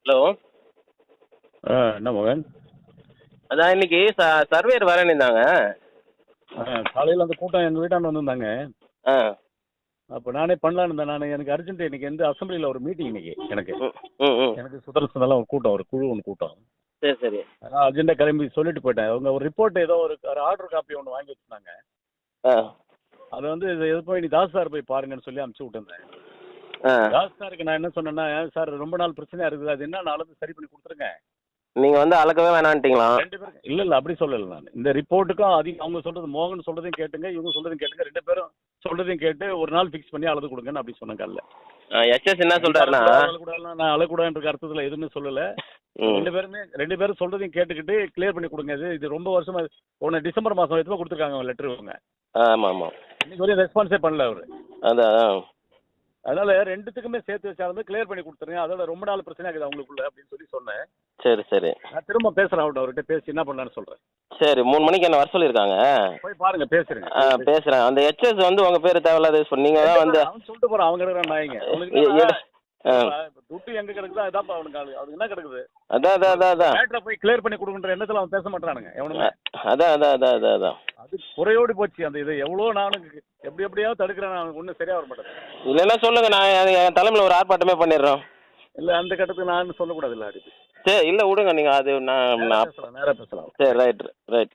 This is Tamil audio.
ஹலோ. என்ன மகன்? அதான் இன்னைக்கு சர்வேயர் வரேன்னுந்தாங்க. காலையில் அந்த கூட்டம் எங்கள் வீட்டாண்ட வந்திருந்தாங்க. ஆ. அப்போ நானே பண்ணலான்னு இருந்தேன். எனக்கு அர்ஜென்ட். இன்னைக்கு எந்த அசம்பிளியில் ஒரு மீட்டிங் இன்னைக்கு எனக்கு ம் ம் ம் எனக்கு சுதர்சனெல்லாம் ஒரு கூட்டம், ஒரு குழு ஒன்று கூட்டம். சரி சரி. அதான் அர்ஜென்ட்டாக கிளம்பி சொல்லிட்டு போயிட்டேன். அவங்க ஒரு ரிப்போர்ட் ஏதோ ஒரு ஆர்டர் காப்பி ஒன்று வாங்கி வச்சுருந்தாங்க. ஆ அதை வந்து இது போய் நீ தாஸ் சார் போய் பாருங்கன்னு சொல்லி அனுப்பிச்சி விட்டுருந்தேன். ஆ. தாஸ் சாருக்கு நான் என்ன சொன்னேன்னா, சார் ரொம்ப நாள் பிரச்சனையாக இருக்குது, அது என்ன நாளும் சரி பண்ணி கொடுத்துருங்க. நீங்கள் வந்து அளக்கவே வேணான்ட்டீங்களா? ரெண்டு பேரும் இல்லை அப்படி சொல்லலை. நான் இந்த ரிப்போர்ட்டுக்கும் அவங்க சொல்கிறது, மோகன் சொல்கிறதையும் கேட்டுங்க, இவங்க சொல்கிறதையும் கேட்டுங்க, ரெண்டு பேரும் சொல்கிறதையும் கேட்டு ஒரு நாள் ஃபிக்ஸ் பண்ணி அளந்து கொடுங்கன்னு அப்படி சொன்னேன் காலைல. எஸ்எஸ் என்ன சொல்கிறாருன்னா, நான் அழக்கூடாதுன்ற அர்த்தத்தில் எதுவுமே சொல்லலை. ரெண்டு பேரும் சொல்கிறதையும் கேட்டுக்கிட்டு கிளியர் பண்ணி கொடுங்க. இது ரொம்ப வருஷமா ஒன்று டிசம்பர் மாதம் எதுவும் கொடுத்துருக்காங்க லெட்டர். இவங்க ஆமாம் ஆமாம் இன்னைக்கு வரையும் ரெஸ்பான்ஸே பண்ணல அவர். அதான். அதனால ரெண்டுத்துக்குமே சேர்த்து வச்சாலும் கிளியர் பண்ணி கொடுத்துருங்க. அதோட ரொம்ப நாள் பிரச்சனை ஆகுது அவங்களுக்குள்ள அப்படின்னு சொல்லி சொன்னேன். சரி சரி. நான் திரும்ப பேசுகிறேன் அவர்கிட்ட பேசி என்ன பண்ணலான்னு சொல்கிறேன். சரி, 3 மணிக்கு என்ன வர சொல்லியிருக்காங்க. போய் பாருங்க, பேசுறேங்க. பேசுகிறேன். அந்த ஹெச்எஸ் வந்து உங்கள் பேர் தேவையில்லாத நீங்கள் தான் வந்து அவன் சொல்லிட்டு போகிறான். அவங்க கிடக்குறான் நாய்ங்க. துட்டு எங்க கிடக்குதோ அதான் அவனுக்கு. அது என்ன கிடக்குது அதான் மேட்டரை போய் கிளியர் பண்ணி கொடுக்குன்ற எண்ணத்தில் அவன் பேச மாட்டானுங்க எவனுமே. அதான். அது குறையோடி போச்சு அந்த இது. எவ்வளோ நானும் எப்படியாவது தடுக்கிறேன், அவனுக்கு ஒன்றும் சரியாக வர மாட்டேன். இல்லைன்னா சொல்லுங்கள், நான் என் தலைமையில் ஒரு ஆர்ப்பாட்டமே பண்ணிடுறோம். இல்லை அந்த கட்டத்துக்கு நான் சொல்லக்கூடாது. இல்லை அடிச்சு சரி, இல்லை விடுங்க நீங்கள். அது நான் நேராக பேசலாம். சரி, ரைட்.